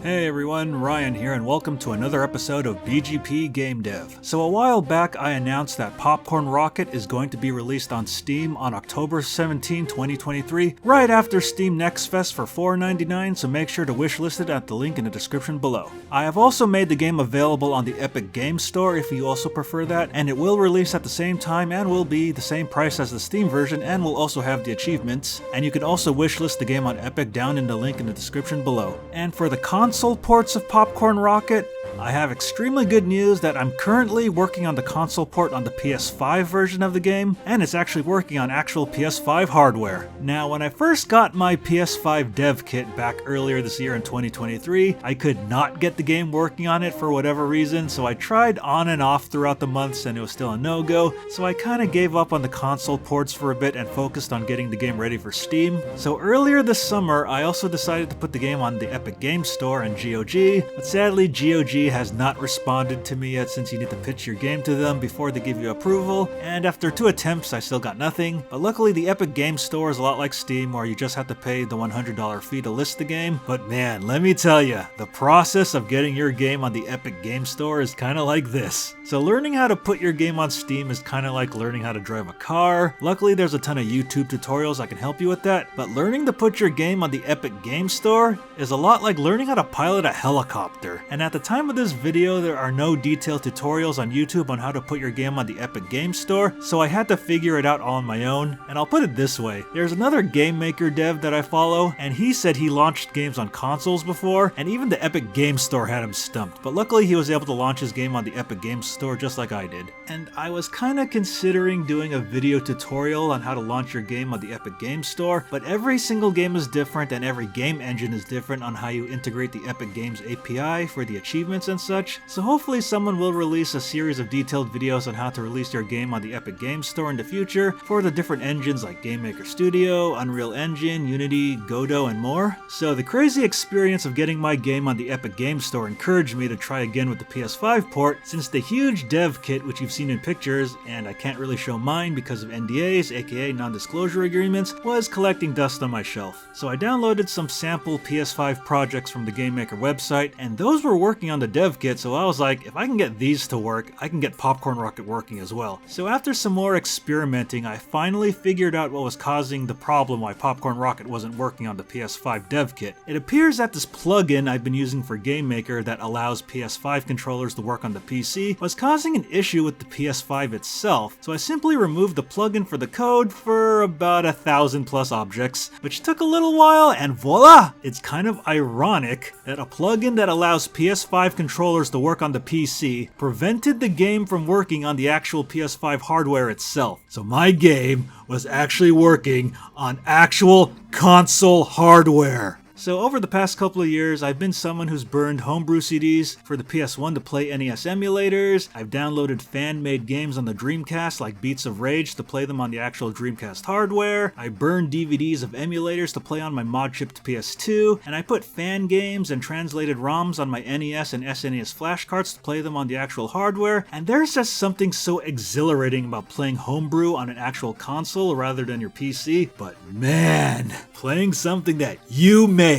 Hey everyone, Ryan here and welcome to another episode of BGP Game Dev. So a while back I announced that Popcorn Rocket is going to be released on Steam on October 17, 2023, right after Steam Next Fest for $4.99, so make sure to wishlist it at the link in the description below. I have also made the game available on the Epic Games Store if you also prefer that, and it will release at the same time and will be the same price as the Steam version and will also have the achievements, and you can also wishlist the game on Epic down in the link in the description below. And for the console ports of Popcorn Rocket, I have extremely good news that I'm currently working on the console port on the PS5 version of the game, and it's actually working on actual PS5 hardware. Now, when I first got my PS5 dev kit back earlier this year in 2023, I could not get the game working on it for whatever reason, so I tried on and off throughout the months and it was still a no-go, so I kinda gave up on the console ports for a bit and focused on getting the game ready for Steam. So earlier this summer, I also decided to put the game on the Epic Games Store and GOG, but sadly GOG has not responded to me yet since you need to pitch your game to them before they give you approval, and after 2 attempts I still got nothing. But luckily the Epic Games Store is a lot like Steam where you just have to pay the $100 fee to list the game, but man, let me tell you, the process of getting your game on the Epic Games Store is kinda like this. So learning how to put your game on Steam is kinda like learning how to drive a car. Luckily there's a ton of YouTube tutorials that can help you with that, but learning to put your game on the Epic Games Store is a lot like learning how to pilot a helicopter. And at the time of this video, there are no detailed tutorials on YouTube on how to put your game on the Epic Games Store, so I had to figure it out all on my own. And I'll put it this way, there's another game maker dev that I follow, and he said he launched games on consoles before, and even the Epic Games Store had him stumped, but luckily he was able to launch his game on the Epic Games Store just like I did. And I was kinda considering doing a video tutorial on how to launch your game on the Epic Games Store, but every single game is different and every game engine is different on how you integrate the Epic Games API for the achievements and such, so hopefully someone will release a series of detailed videos on how to release your game on the Epic Games Store in the future for the different engines like Game Maker Studio, Unreal Engine, Unity, Godot, and more. So the crazy experience of getting my game on the Epic Games Store encouraged me to try again with the PS5 port, since the huge dev kit which you've seen in pictures, and I can't really show mine because of NDAs, aka non-disclosure agreements, was collecting dust on my shelf. So I downloaded some sample PS5 projects from the Game Maker website, and those were working on the dev kit, so I was like, if I can get these to work, I can get Popcorn Rocket working as well. So after some more experimenting, I finally figured out what was causing the problem why Popcorn Rocket wasn't working on the PS5 dev kit. It appears that this plugin I've been using for Game Maker that allows PS5 controllers to work on the PC was causing an issue with the PS5 itself, so I simply removed the plugin for the code for about 1,000 plus objects, which took a little while, and voila! It's kind of ironic that a plugin that allows PS5 controllers to work on the PC prevented the game from working on the actual PS5 hardware itself. So my game was actually working on actual console hardware. So over the past couple of years, I've been someone who's burned homebrew CDs for the PS1 to play NES emulators. I've downloaded fan-made games on the Dreamcast like Beats of Rage to play them on the actual Dreamcast hardware. I burned DVDs of emulators to play on my mod-chipped PS2, and I put fan games and translated ROMs on my NES and SNES flash cards to play them on the actual hardware, and there's just something so exhilarating about playing homebrew on an actual console rather than your PC, but man, playing something that you made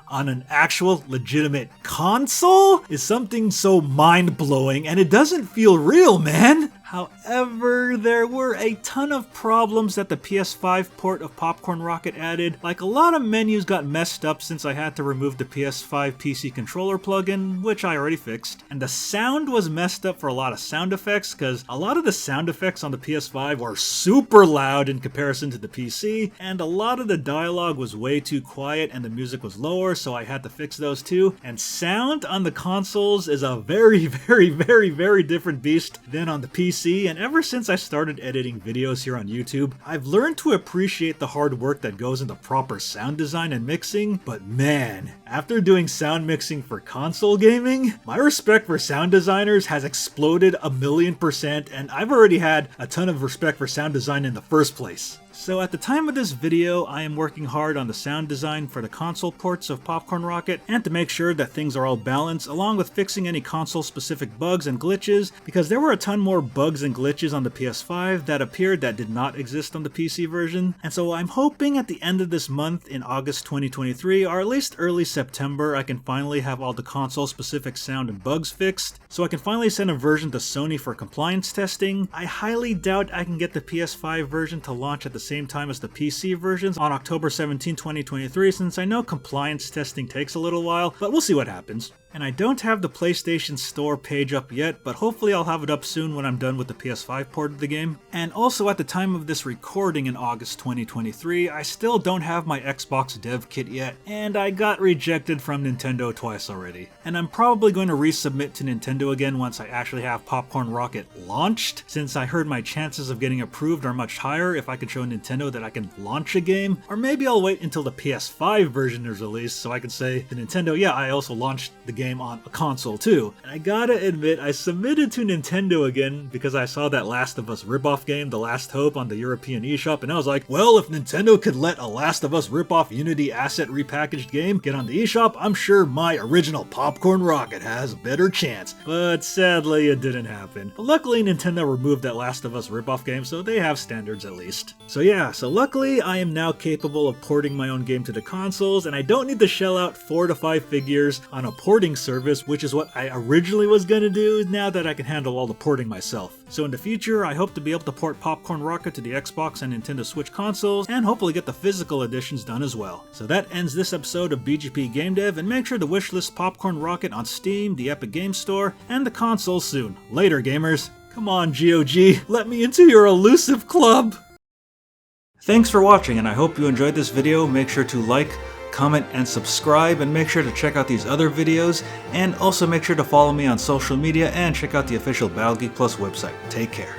on an actual legitimate console is something so mind-blowing, and it doesn't feel real, man! However, there were a ton of problems that the PS5 port of Popcorn Rocket added. Like, a lot of menus got messed up since I had to remove the PS5 PC controller plugin, which I already fixed. And the sound was messed up for a lot of sound effects, because a lot of the sound effects on the PS5 were super loud in comparison to the PC, and a lot of the dialogue was way too quiet and the music was lower, so I had to fix those too. And sound on the consoles is a very, very different beast than on the PC. And ever since I started editing videos here on YouTube, I've learned to appreciate the hard work that goes into proper sound design and mixing, but man, after doing sound mixing for console gaming, my respect for sound designers has exploded 1,000,000%, and I've already had a ton of respect for sound design in the first place. So at the time of this video, I am working hard on the sound design for the console ports of Popcorn Rocket, and to make sure that things are all balanced, along with fixing any console-specific bugs and glitches, because there were a ton more bugs and glitches on the PS5 that appeared that did not exist on the PC version. And so I'm hoping at the end of this month, in August 2023, or at least early September, I can finally have all the console-specific sound and bugs fixed, so I can finally send a version to Sony for compliance testing. I highly doubt I can get the PS5 version to launch at the same time as the PC versions on October 17, 2023, since I know compliance testing takes a little while, but we'll see what happens. And I don't have the PlayStation Store page up yet, but hopefully I'll have it up soon when I'm done with the PS5 port of the game. And also at the time of this recording in August 2023, I still don't have my Xbox dev kit yet, and I got rejected from Nintendo twice already. And I'm probably going to resubmit to Nintendo again once I actually have Popcorn Rocket launched, since I heard my chances of getting approved are much higher if I can show Nintendo that I can launch a game. Or maybe I'll wait until the PS5 version is released so I can say to Nintendo, yeah, I also launched the game on a console too. And I gotta admit, I submitted to Nintendo again because I saw that Last of Us ripoff game, The Last Hope, on the European eShop, and I was like, well, if Nintendo could let a Last of Us ripoff Unity asset repackaged game get on the eShop, I'm sure my original Popcorn Rocket has a better chance. But sadly, it didn't happen. But luckily, Nintendo removed that Last of Us ripoff game, so they have standards at least. So yeah, so luckily, I am now capable of porting my own game to the consoles, and I don't need to shell out 4 to 5 figures on a porting service, which is what I originally was gonna do now that I can handle all the porting myself. So in the future, I hope to be able to port Popcorn Rocket to the Xbox and Nintendo Switch consoles, and hopefully get the physical editions done as well. So that ends this episode of BGP Game Dev, and make sure to wishlist Popcorn Rocket on Steam, the Epic Games Store, and the console soon. Later, gamers. Come on, GOG, let me into your elusive club! Thanks for watching, and I hope you enjoyed this video. Make sure to like, comment, and subscribe, and make sure to check out these other videos, and also make sure to follow me on social media and check out the official Battle Geek Plus website. Take care.